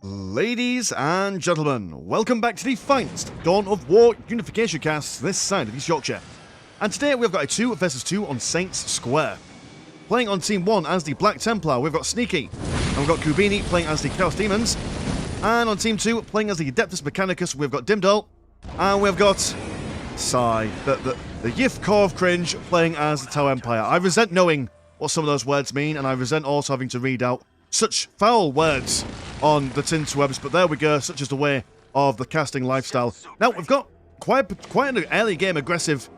Ladies and gentlemen, welcome back to the finest Dawn of War Unification cast this side of East Yorkshire. And today we've got a 2 versus 2 on Saints Square. Playing on Team 1 as the Black Templar, we've got Sneaky. And we've got Kubini playing as the Chaos Demons. And on Team 2, playing as the Adeptus Mechanicus, we've got Dimdal. And we've got Sigh, the Yif Core of Cringe, playing as the Tau Empire. I resent knowing what some of those words mean, and I resent also having to read out such foul words on the tinterwebs, but there we go, such is the way of the casting lifestyle. Now, we've got quite an early game aggressive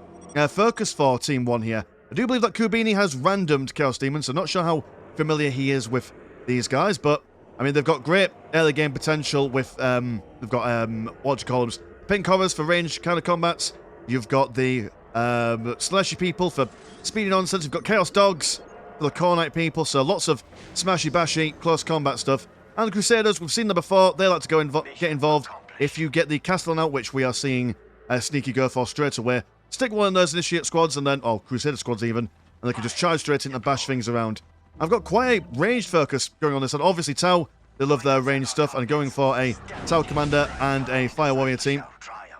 focus for Team 1 here. I do believe that Kubini has randomed Chaos Demons, so not sure how familiar he is with these guys, but, I mean, they've got great early game potential with, they've got, what do you call them, pink horrors for ranged kind of combats. You've got the slashy people for speedy nonsense. You've got Chaos Dogs for the Core Knight people, so lots of smashy-bashy, close combat stuff. And the Crusaders, we've seen them before, they like to go get involved if you get the Castellan out, which we are seeing Sneaky go for straight away. Stick one of those Initiate squads, and then, oh, Crusader squads even, and they can just charge straight in and bash things around. I've got quite a ranged focus going on this, and obviously Tau, they love their ranged stuff, and going for a Tau Commander and a Fire Warrior team.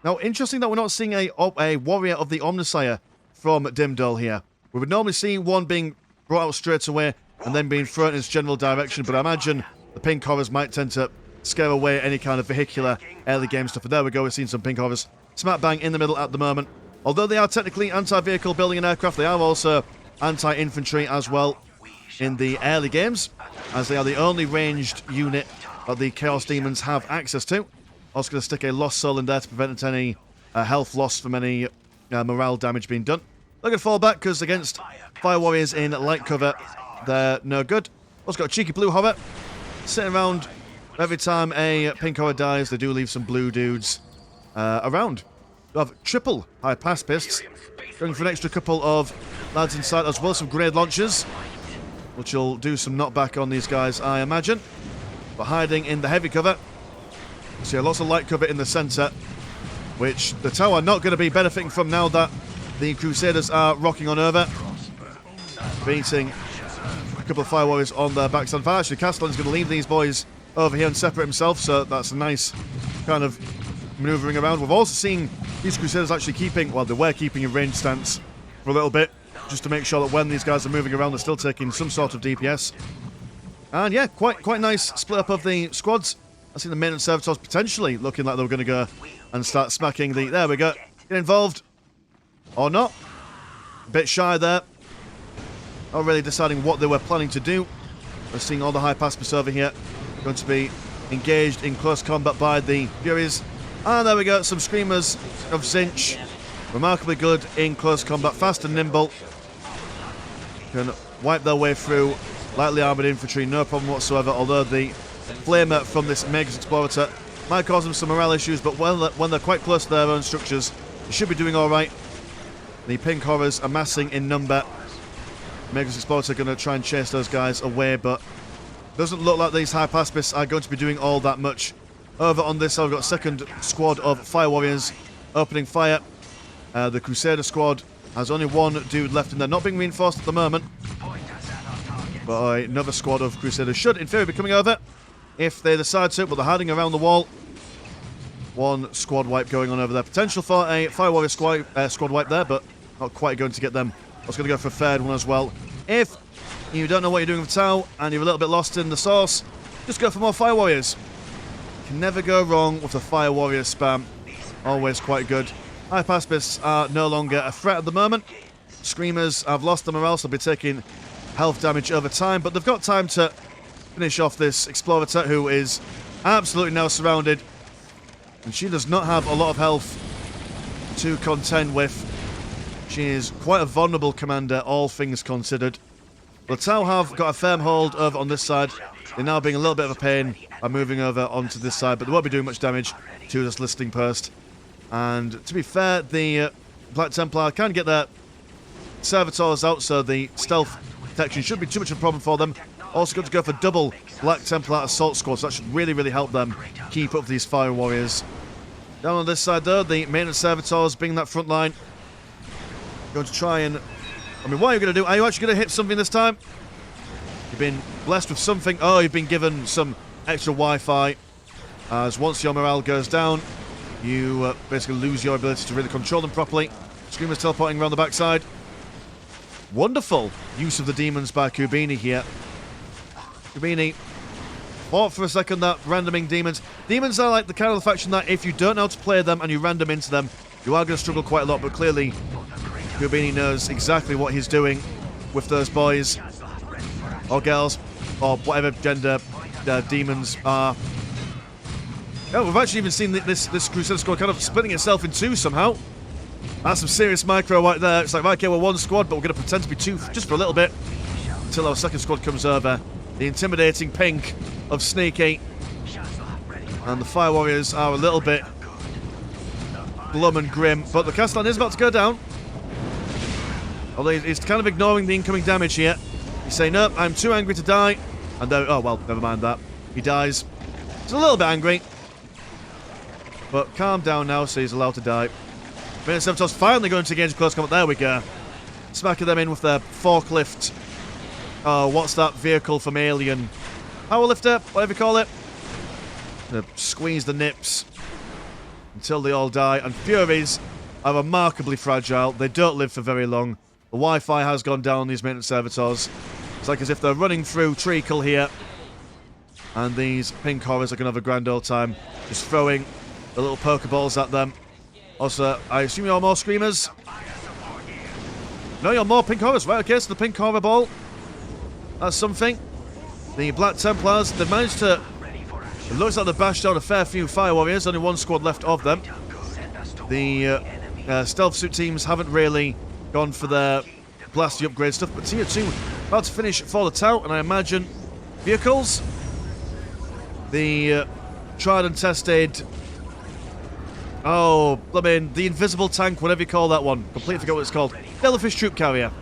Now, interesting that we're not seeing a Warrior of the Omnissiah from Dimdal here. We would normally see one being brought out straight away and then being thrown in its general direction, but I imagine the pink horrors might tend to scare away any kind of vehicular early game stuff. And there we go, we've seen some pink horrors smack bang in the middle at the moment. Although they are technically anti-vehicle building an aircraft, they are also anti-infantry as well in the early games, as they are the only ranged unit that the Chaos Demons have access to. Also going to stick a Lost Soul in there to prevent any health loss from any morale damage being done. They're going to fall back because against Fire Warriors in light cover, they're no good. Also got a cheeky blue horror sitting around. Every time a pink horror dies, they do leave some blue dudes around. We have triple high pacifists, going for an extra couple of lads inside, as well as some grenade launchers, which will do some knockback on these guys, I imagine. But hiding in the heavy cover. So yeah, lots of light cover in the centre, which the Tau are not going to be benefiting from now that the Crusaders are rocking on over. Beating a couple of Fire Warriors on their backside. In fact, actually, Castellan's going to leave these boys over here and separate himself, so that's a nice kind of manoeuvring around. We've also seen these Crusaders actually keeping, well, they were keeping a ranged stance for a little bit, just to make sure that when these guys are moving around, they're still taking some sort of DPS. And yeah, quite nice split up of the squads. I see the maintenance servitors potentially looking like they were going to go and start smacking the... There we go. Get involved. Or not. A bit shy there. Not really deciding what they were planning to do. We're seeing all the high pacifists over here going to be engaged in close combat by the Furies. And there we go. Some Screamers of Zinch. Remarkably good in close combat. Fast and nimble. Can wipe their way through lightly armoured infantry. No problem whatsoever. Although the Flamer from this Mechanicus Explorator might cause them some morale issues, but when they're quite close to their own structures, they should be doing alright. The pink horrors amassing in number. Mechanicus Explorator going to try and chase those guys away, but doesn't look like these high pacifists are going to be doing all that much. Over on this side, we've got a second squad of Fire Warriors opening fire. The Crusader squad has only one dude left in there, not being reinforced at the moment. But another squad of Crusaders should, in theory, be coming over if they decide to, but they're hiding around the wall. One squad wipe going on over there. Potential for a Fire Warrior squad wipe there, but not quite going to get them. I was going to go for a third one as well. If you don't know what you're doing with Tau and you're a little bit lost in the source, just go for more Fire Warriors. You can never go wrong with the Fire Warrior spam. Always quite good. High pacifists are no longer a threat at the moment. Screamers have lost them, or else they'll be taking health damage over time, but they've got time to finish off this Explorator, who is absolutely now surrounded, and she does not have a lot of health to contend with. She is quite a vulnerable commander, all things considered. The Tau have got a firm hold over on this side. They're now being a little bit of a pain by moving over onto this side, but they won't be doing much damage to this listing post. And to be fair, the Black Templar can get their servitors out, so the stealth protection shouldn't be too much of a problem for them. Also got to go for double Black Templar assault squad, so that should really help them keep up with these Fire Warriors. Down on this side though, the maintenance servitors being that front line. Going to try and... I mean, what are you going to do? Are you actually going to hit something this time? You've been blessed with something. Oh, you've been given some extra Wi-Fi. as once your morale goes down, you basically lose your ability to really control them properly. Screamers teleporting around the backside. Wonderful use of the demons by Kubini here. Kubini thought for a second that randoming demons. Demons are like the kind of faction that if you don't know how to play them and you random into them, you are going to struggle quite a lot, but clearly Kubini knows exactly what he's doing with those boys or girls or whatever gender demons are. Yeah, we've actually even seen this Crusader squad kind of splitting itself in two somehow. That's some serious micro right there. It's like, right, okay, we're one squad, but we're going to pretend to be two just for a little bit until our second squad comes over. The intimidating pink of Sneaky. And the Fire Warriors are a little bit glum and grim, but the Castellan is about to go down. Although he's kind of ignoring the incoming damage here. He's saying, nope, I'm too angry to die. And then, oh, well, never mind that. He dies. He's a little bit angry. But calm down now, so he's allowed to die. Servitors finally going to engage close combat. There we go. Smacking them in with their forklift. Oh, what's that vehicle from Alien? Power lifter, whatever you call it. Gonna squeeze the nips until they all die. And Furies are remarkably fragile. They don't live for very long. The Wi-Fi has gone down on these maintenance servitors. It's like as if they're running through treacle here. And these pink horrors are going to have a grand old time. Just throwing the little Pokeballs at them. Also, I assume you're more Screamers? No, you're more pink horrors. Right, okay, so the pink horror ball. That's something. The Black Templars, they've managed to... It looks like they've bashed down a fair few Fire Warriors. Only one squad left of them. The stealth suit teams haven't really gone for their blasty upgrade stuff. But Tier 2 about to finish for the tout. And I imagine vehicles. The tried and tested... Oh, I mean, the invisible tank, whatever you call that one. Completely forgot what it's called. Jellyfish troop carrier.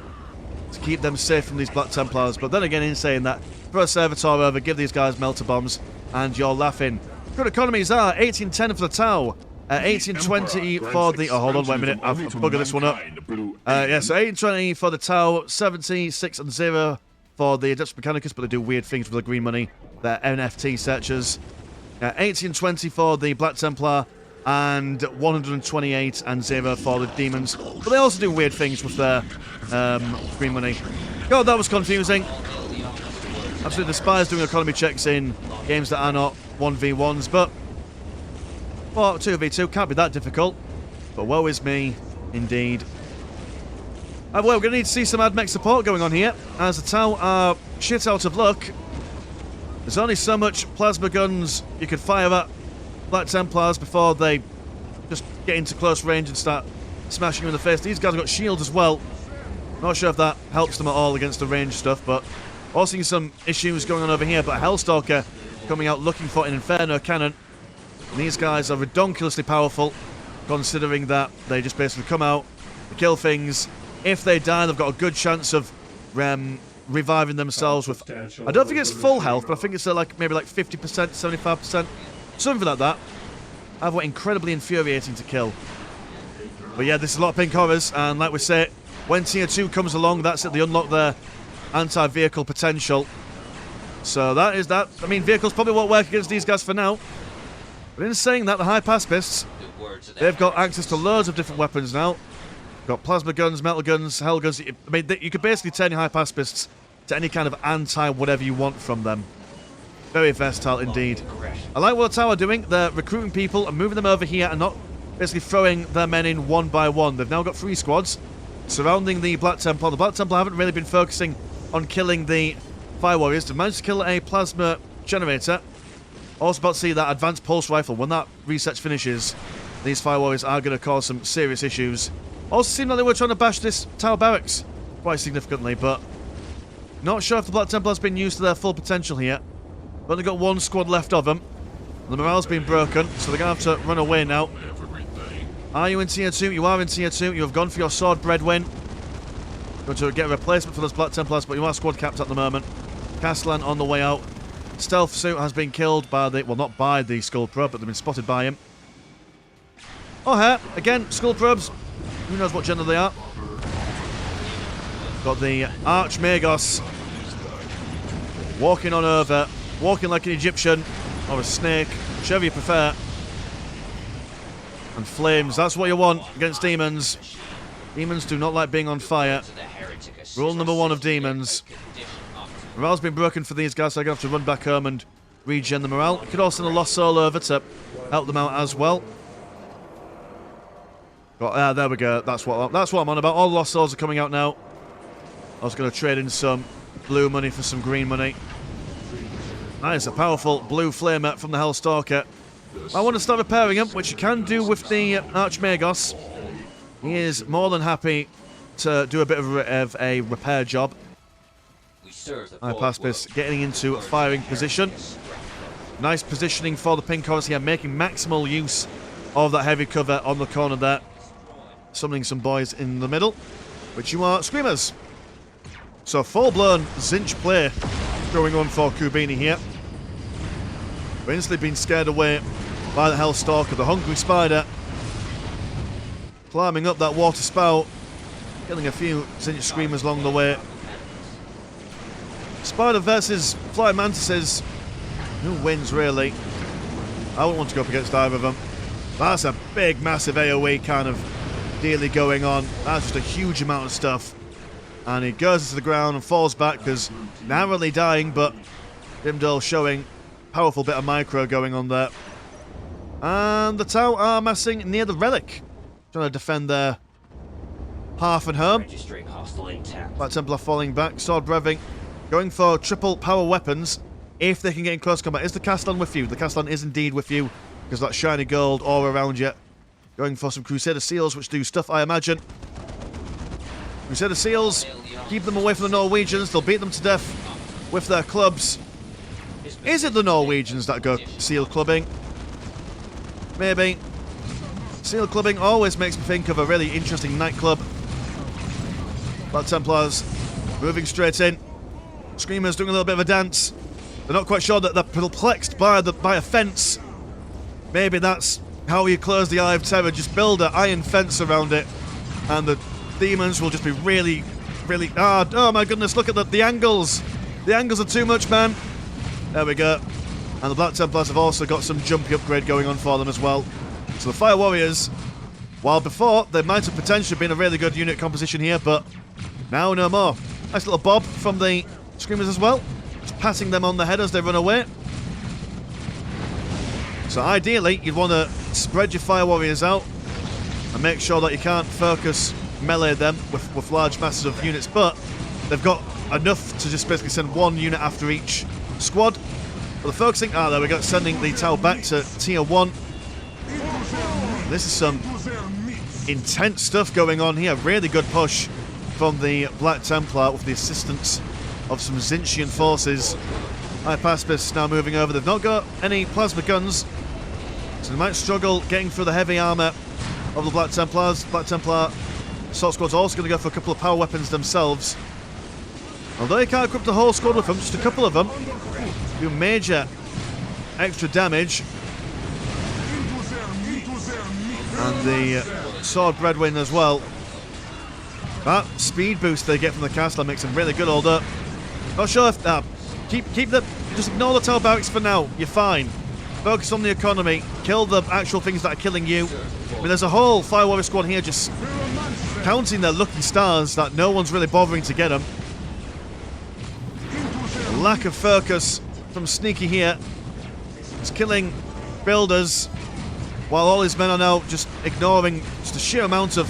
To keep them safe from these Black Templars. But then again, in saying that, throw a servitor over, give these guys melter bombs, and you're laughing. Good economies are 1810 for the Tau, 1820 for the... Oh, hold on, wait a minute. I've buggered this one up. Yeah, so 1820 for the Tau, 76 and 0 for the Adeptus Mechanicus, but they do weird things with the green money. They're NFT searchers. 1820 for the Black Templar, and 128 and 0 for the demons. But they also do weird things with their green money. God, that was confusing. Absolutely despise doing economy checks in games that are not 1v1s, but... Well, 2v2 can't be that difficult. But woe is me, indeed. Well, we're going to need to see some AdMech support going on here, as the Tau are shit out of luck. There's only so much plasma guns you could fire at Black Templars before they just get into close range and start smashing them in the face. These guys have got shields as well. Not sure if that helps them at all against the range stuff, but also seeing some issues going on over here. But Hellstalker coming out looking for an Inferno cannon. And these guys are redonkulously powerful, considering that they just basically come out, they kill things. If they die, they've got a good chance of reviving themselves with... I don't think it's full health, but I think it's like maybe like 50%, 75%. Something like that. Either way, incredibly infuriating to kill. But yeah, this is a lot of pink horrors, and like we say, when Tier 2 comes along, that's it, they unlock their anti-vehicle potential. So that is that. I mean, vehicles probably won't work against these guys for now. But in saying that, the high pacifists, they've got access to loads of different weapons now. Got plasma guns, metal guns, hell guns. I mean, you could basically turn your high pacifists to any kind of anti-whatever you want from them. Very versatile indeed. I like what the Tau are doing. They're recruiting people and moving them over here and not basically throwing their men in one by one. They've now got 3 squads surrounding the Black Templar. The Black Templar haven't really been focusing on killing the Fire Warriors. They've managed to kill a plasma generator. Also about to see that advanced pulse rifle. When that research finishes, these Fire Warriors are going to cause some serious issues. Also seemed like they were trying to bash this Tower barracks quite significantly, but not sure if the Black Templar has been used to their full potential here. We've only got 1 squad left of them. The morale's been broken, so they're going to have to run away now. Are you in Tier 2? You are in Tier 2. You have gone for your sword bread win. Going to get a replacement for those Black Templars, but you are squad capped at the moment. Castellan on the way out. Stealth suit has been killed by the... Well, not by the Skull Probe, but they've been spotted by him. Oh, here. Again, Skull Probes. Who knows what gender they are. Got the Archmagos walking on over. Walking like an Egyptian. or a snake, whichever you prefer. And flames, that's what you want against demons. Demons do not like being on fire. Rule number 1 of demons. Morale's been broken for these guys, so I'm going to have to run back home and regen the morale. You could also send a lost soul over to help them out as well. But, there we go, that's what I'm on about. All the lost souls are coming out now. I was going to trade in some blue money for some green money. Nice, a powerful blue flamer from the Hellstalker. I want to start repairing him, which you can do with the Archmagos. He is more than happy to do a bit of a repair job. I pass this, getting into a firing position. Nice positioning for the pink horse here, making maximal use of that heavy cover on the corner there. Summoning some boys in the middle, which you are Screamers. So full-blown Zinch play going on for Kubini here. We're instantly being scared away by the Hellstalker, the hungry spider. Climbing up that water spout, killing a few Zinch Screamers along the way. Spider versus Flying Mantises. Who wins, really? I wouldn't want to go up against either of them. That's a big, massive AoE kind of dealy going on. That's just a huge amount of stuff. And he goes into the ground and falls back because narrowly dying, but Dimdol showing powerful bit of micro going on there. And the Tau are massing near the relic, trying to defend their hearth and home. Black Templar falling back, sword breving, going for triple power weapons if they can get in close combat. Is the Castellan with you? The Castellan is indeed with you because that shiny gold aura around you. Going for some Crusader Seals, which do stuff, I imagine. Crusader Seals, keep them away from the Norwegians. They'll beat them to death with their clubs. Is it the Norwegians that go seal clubbing? Maybe. Seal clubbing always makes me think of a really interesting nightclub. Black Templars moving straight in. Screamers doing a little bit of a dance. They're not quite sure that they're perplexed by a fence. Maybe that's how you close the Eye of Terror. Just build an iron fence around it, and the demons will just be really hard. Oh my goodness, look at the angles. The angles are too much, man. There we go. And the Black Templars have also got some jumpy upgrade going on for them as well. So the Fire Warriors, while before they might have potentially been a really good unit composition here, but now no more. Nice little bob from the Screamers as well. Just patting them on the head as they run away. So ideally, you'd want to spread your Fire Warriors out and make sure that you can't focus melee them with large masses of units, but they've got enough to just basically send one unit after each squad. But the focusing, there we go, sending the Tau back to tier 1. This is some intense stuff going on here. Really good push from the Black Templar with the assistance of some Zinchian forces. Hypaspis now moving over. They've not got any plasma guns, so they might struggle getting through the heavy armour of the Black Templars. Black Templar Assault Squad's also going to go for a couple of power weapons themselves. Although you can't equip the whole squad with them, just a couple of them do major extra damage. And the Sword Breadwin as well. That speed boost they get from the Castellan makes them really good, although not sure if just ignore the Tau barracks for now. You're fine. Focus on the economy. Kill the actual things that are killing you. I mean, there's a whole Fire Warrior squad here just counting their lucky stars that no one's really bothering to get them. A lack of focus from Sneaky here. He's killing builders while all his men are now just ignoring just a sheer amount of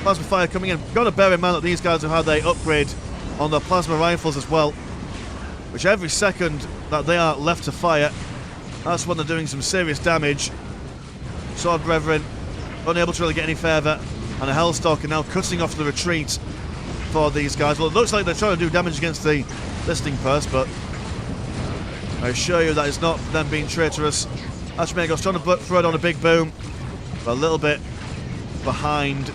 plasma fire coming in. Got to bear in mind that these guys have had an upgrade on their plasma rifles as well, which every second that they are left to fire, that's when they're doing some serious damage. Sword Brethren unable to really get any further, and a Hellstalker now cutting off the retreat for these guys. Well, it looks like they're trying to do damage against the listening post, but I assure you that is not them being traitorous. Archmagos trying to throw it on a big boom, but a little bit behind,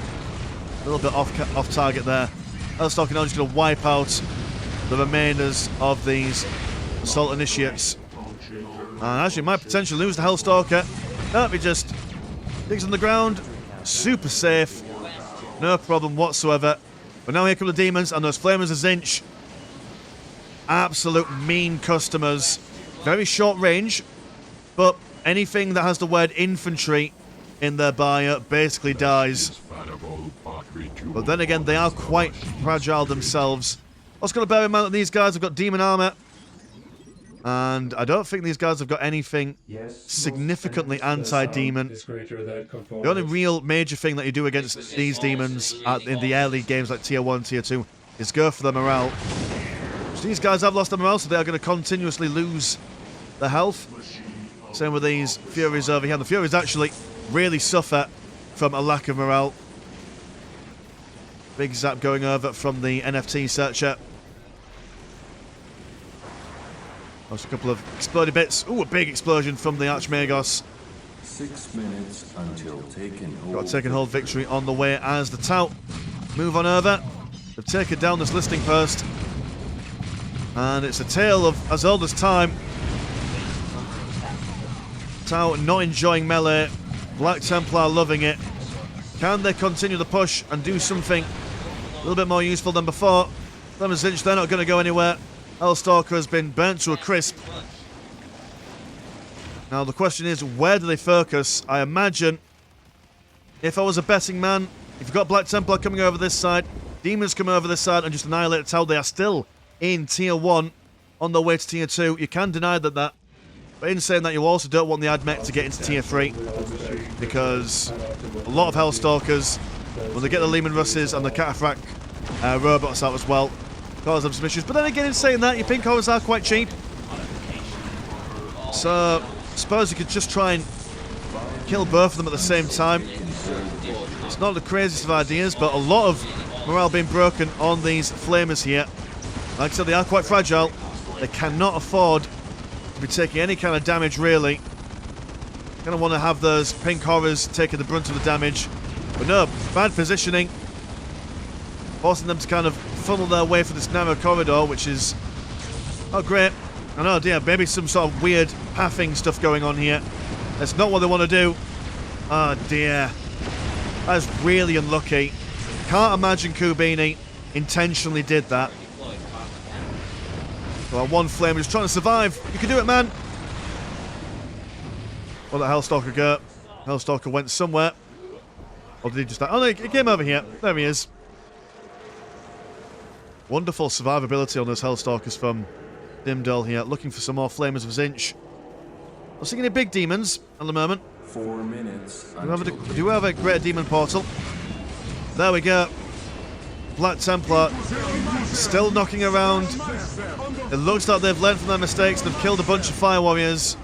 a little bit off target there. Hellstalker now just going to wipe out the remainders of these Assault Initiates. And actually might potentially lose the Hellstalker. No, he just digs on the ground. Super safe. No problem whatsoever. But now here come the demons and those Flamers of Zinch. Absolute mean customers. Very short range. But anything that has the word infantry in their bio basically dies. But then again, they are quite fragile themselves. Also got to bear in mind that these guys have got demon armor. And I don't think these guys have got anything significantly anti-demon. The only real major thing that you do against these demons in the early games like Tier 1, Tier 2 is go for their morale. So these guys have lost their morale, so they are going to continuously lose their health. Same with these Furies over here. The Furies actually really suffer from a lack of morale. Big zap going over from the NFT searcher. There's a couple of exploded bits. Ooh, a big explosion from the Archmagos. 6 minutes until taken hold. Got a taken hold victory on the way as the Tout move on over. They've taken down this listing post. And it's a tale of as old as time. Tout not enjoying melee. Black Templar loving it. Can they continue the push and do something a little bit more useful than before? Them and Zinch, they're not going to go anywhere. Hellstalker has been burnt to a crisp. Now the question is, where do they focus? I imagine, if I was a betting man, if you've got Black Templar coming over this side, Demons come over this side and just annihilate Tau, they are still in Tier 1 on their way to Tier 2. You can deny that. But in saying that, you also don't want the Admech to get into Tier 3. Because a lot of Hellstalkers, when they get the Lehman Russes and the Cataphract robots out as well, cause them some issues. But then again, in saying that, your pink horrors are quite cheap. So, I suppose you could just try and kill both of them at the same time. It's not the craziest of ideas, but a lot of morale being broken on these flamers here. Like I said, they are quite fragile. They cannot afford to be taking any kind of damage, really. Going to want to have those pink horrors taking the brunt of the damage. But no, bad positioning. Forcing them to kind of funnel their way for this narrow corridor, which is... oh, great. I know, dear, maybe some sort of weird pathing stuff going on here. That's not what they want to do. Oh, dear. That's really unlucky. Can't imagine Kubini intentionally did that. Well, one flame is trying to survive. You can do it, man. Where'd that Hellstalker go? Hellstalker went somewhere. Or did he just... oh, no, he came over here. There he is. Wonderful survivability on those Hellstalkers from Dimdol here. Looking for some more Flamers of Zinch. I'm seeing any big demons at the moment. 4 minutes. Do we have a greater demon portal? There we go. Black Templar still knocking around. It looks like they've learned from their mistakes. They've killed a bunch of Fire Warriors.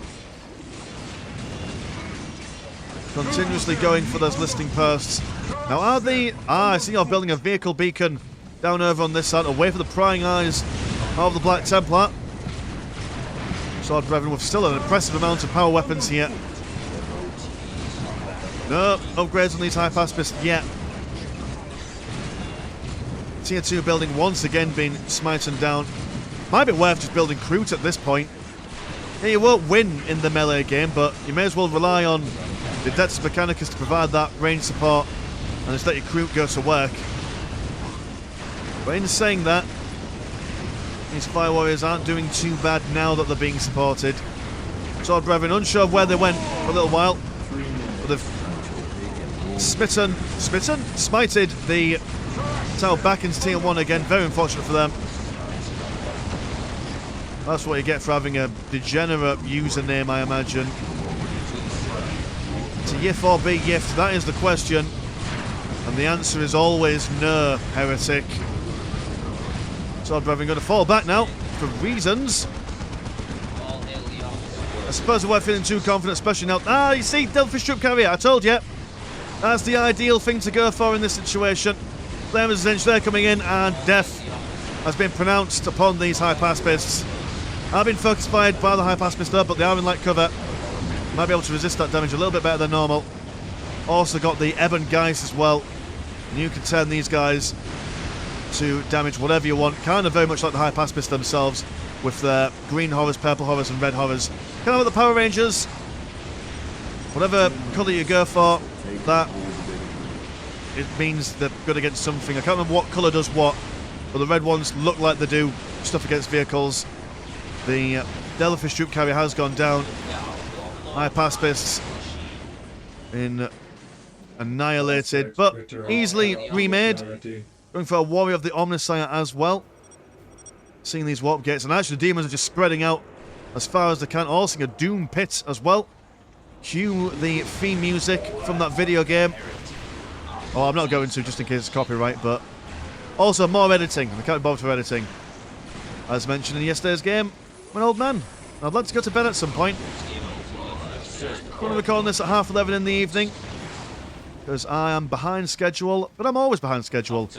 Continuously going for those listing posts. Now are they... I see you're building a vehicle beacon down over on this side, away from the prying eyes of the Black Templar. Sword Brethren with still an impressive amount of power weapons here. No upgrades on these high pacifists yet. Tier 2 building once again being smitten down. Might be worth just building Kroot at this point. Yeah, you won't win in the melee game, but you may as well rely on the Adeptus Mechanicus to provide that range support and just let your Kroot go to work. But in saying that, these Fire Warriors aren't doing too bad now that they're being supported. Sword Brethren unsure of where they went for a little while. But they've smited the Tau back into Tier 1 again. Very unfortunate for them. That's what you get for having a degenerate username, I imagine. To Yif or be Yif, that is the question. And the answer is always no, heretic. Sword Brethren going to fall back now, for reasons. I suppose we weren't feeling too confident, especially now. Ah, you see, Delphish Troop Carrier, I told you. That's the ideal thing to go for in this situation. Flamers Zinch, they're coming in, and death has been pronounced upon these high pacifists. I've been focused by the high pacifist though, but they are in light cover. Might be able to resist that damage a little bit better than normal. Also got the Ebon Geist as well. And you can turn these guys to damage whatever you want. Kind of very much like the high pacifists themselves, with their green horrors, purple horrors, and red horrors. Kind of like the Power Rangers. Whatever colour you go for, that it means they're good against something. I can't remember what colour does what, but the red ones look like they do stuff against vehicles. The Delphish Troop Carrier has gone down. High pacifists been annihilated, but easily remade. Going for a warrior of the Omnissiah as well. Seeing these warp gates, and actually the demons are just spreading out as far as they can. All seeing a doom pit as well. Cue the theme music from that video game. Oh, I'm not going to, just in case it's copyright, but also more editing. I can't be bothered for editing. As mentioned in yesterday's game, I'm an old man. I'd like to go to bed at some point. I'm going to record this at 11:30 in the evening, because I am behind schedule, but I'm always behind schedule.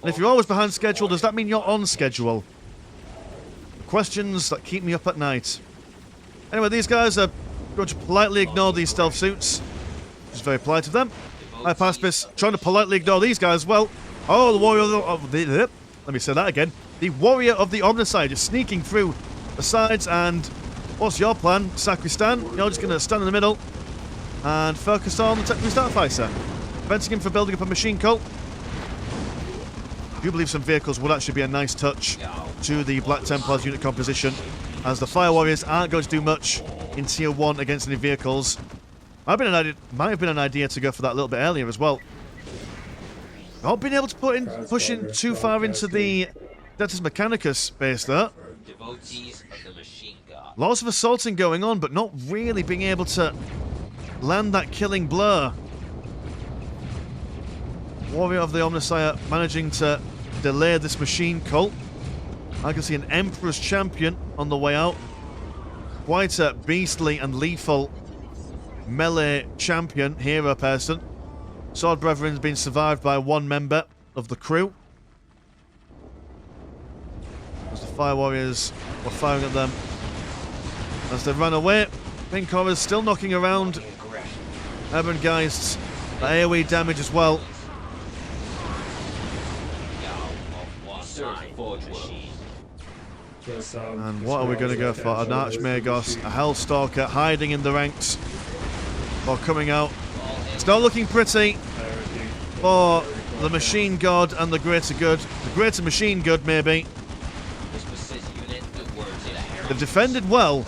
And if you're always behind schedule, does that mean you're on schedule? Questions that keep me up at night. Anyway, these guys are going to politely ignore these stealth suits, which is very polite of them. High pacifists trying to politely ignore these guys as well. Oh, the warrior of the... Let me say that again. The warrior of the Omnissiah just sneaking through the sides, and what's your plan, Sacristan? You're just going to stand in the middle and focus on the Templar Starfighter, preventing him from building up a machine cult. I do believe some vehicles would actually be a nice touch to the Black Templars unit composition, as the Fire Warriors aren't going to do much in Tier 1 against any vehicles. Might have been an idea to go for that a little bit earlier as well. Not being able to push in too far into the Adeptus Mechanicus base there. Lots of assaulting going on, but not really being able to land that killing blow. Warrior of the Omnissiah managing to delay this machine cult. I can see an Emperor's Champion on the way out. Quite a beastly and lethal melee champion, hero person. Sword Brethren's been survived by one member of the crew, as the Fire Warriors were firing at them as they ran away. Pink Horrors still knocking around. Urban Geists, AoE damage as well. And what are we going to go for? An Archmagos, a Hellstalker hiding in the ranks, or coming out. It's not looking pretty for the Machine God and the Greater Good. The Greater Machine Good, maybe. They've defended well,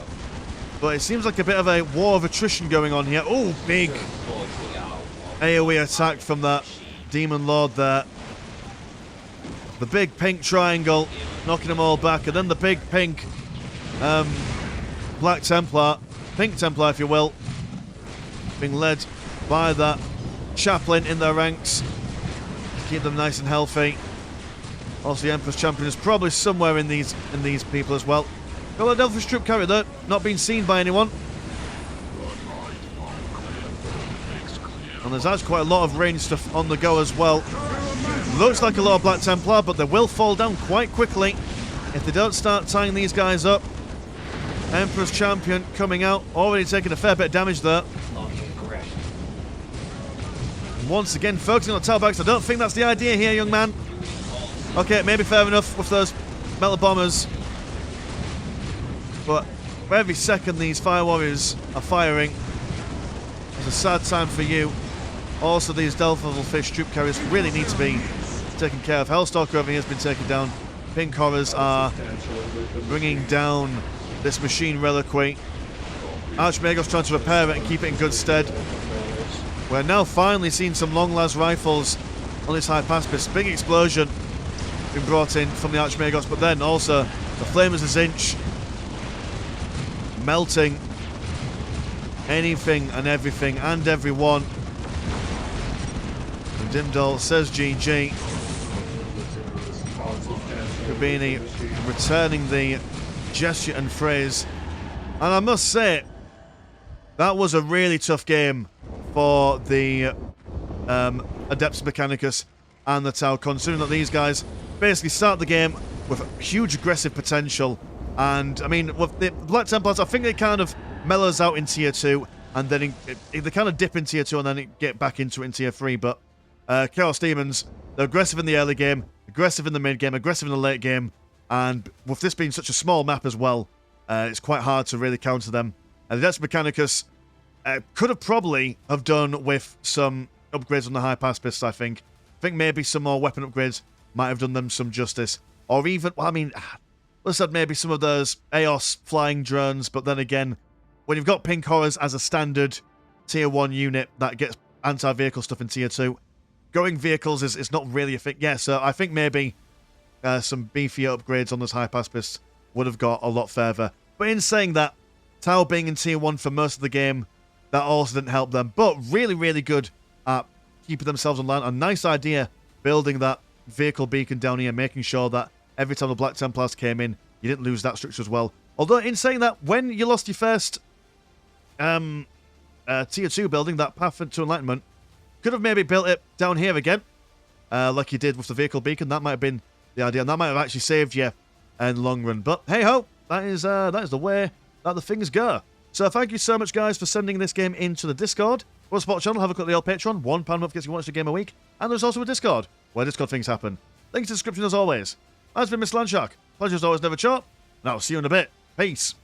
but it seems like a bit of a war of attrition going on here. Oh, big AoE attack from that Demon Lord there. The big pink triangle knocking them all back, and then the big pink Black Templar, Pink Templar if you will, being led by that chaplain in their ranks to keep them nice and healthy. Also the Emperor's Champion is probably somewhere in these people as well. Got a Delphish troop carrier there, not being seen by anyone. And there's actually quite a lot of range stuff on the go as well. Looks like a lot of Black Templar, but they will fall down quite quickly if they don't start tying these guys up. Emperor's Champion coming out, already taking a fair bit of damage there. Once again, focusing on the tailbacks. I don't think that's the idea here, young man. Okay, maybe fair enough with those metal bombers. But for every second these Fire Warriors are firing, it's a sad time for you. Also, these Delphish troop carriers really need to be taken care of. Hellstalker over here has been taken down. Pink Horrors are bringing down this machine reliquary. Archmagos trying to repair it and keep it in good stead. We're now finally seeing some long-last rifles on this high pacifist. Big explosion been brought in from the Archmagos, but then also the Flamers of Zinch melting anything and everything and everyone. And Dimdal says GG. Rubini returning the gesture and phrase. And I must say, that was a really tough game for the Adeptus Mechanicus and the Tau, considering that these guys basically start the game with huge aggressive potential. And, I mean, with the Black Templars, I think it kind of mellows out in Tier 2, and then they kind of dip in Tier 2 and then get back into it in Tier 3. But Chaos Demons, they're aggressive in the early game, aggressive in the mid game, aggressive in the late game, and with this being such a small map as well, it's quite hard to really counter them. And the Adeptus Mechanicus could have probably have done with some upgrades on the high pacifists, I think. I think maybe some more weapon upgrades might have done them some justice. Or even, well, I mean, let's say maybe some of those EOS flying drones, but then again, when you've got pink horrors as a standard tier 1 unit that gets anti-vehicle stuff in tier 2, going vehicles is not really a thing. Yeah, so I think maybe some beefier upgrades on those high pacifist would have got a lot further. But in saying that, Tau being in tier 1 for most of the game, that also didn't help them. But really, really good at keeping themselves on land. A nice idea building that vehicle beacon down here, making sure that every time the Black Templars came in, you didn't lose that structure as well. Although, in saying that, when you lost your first tier 2 building, that Path to Enlightenment, could have maybe built it down here again, like you did with the vehicle beacon. That might have been the idea, and that might have actually saved you in the long run. But hey-ho, that is the way that the things go. So thank you so much, guys, for sending this game into the Discord. Go support the channel, have a look at the old Patreon. £1 a month gets you one extra game a week. And there's also a Discord, where Discord things happen. Link to the description as always. I've been Mr. Landshark. Pleasure as always, never short. And I'll see you in a bit. Peace.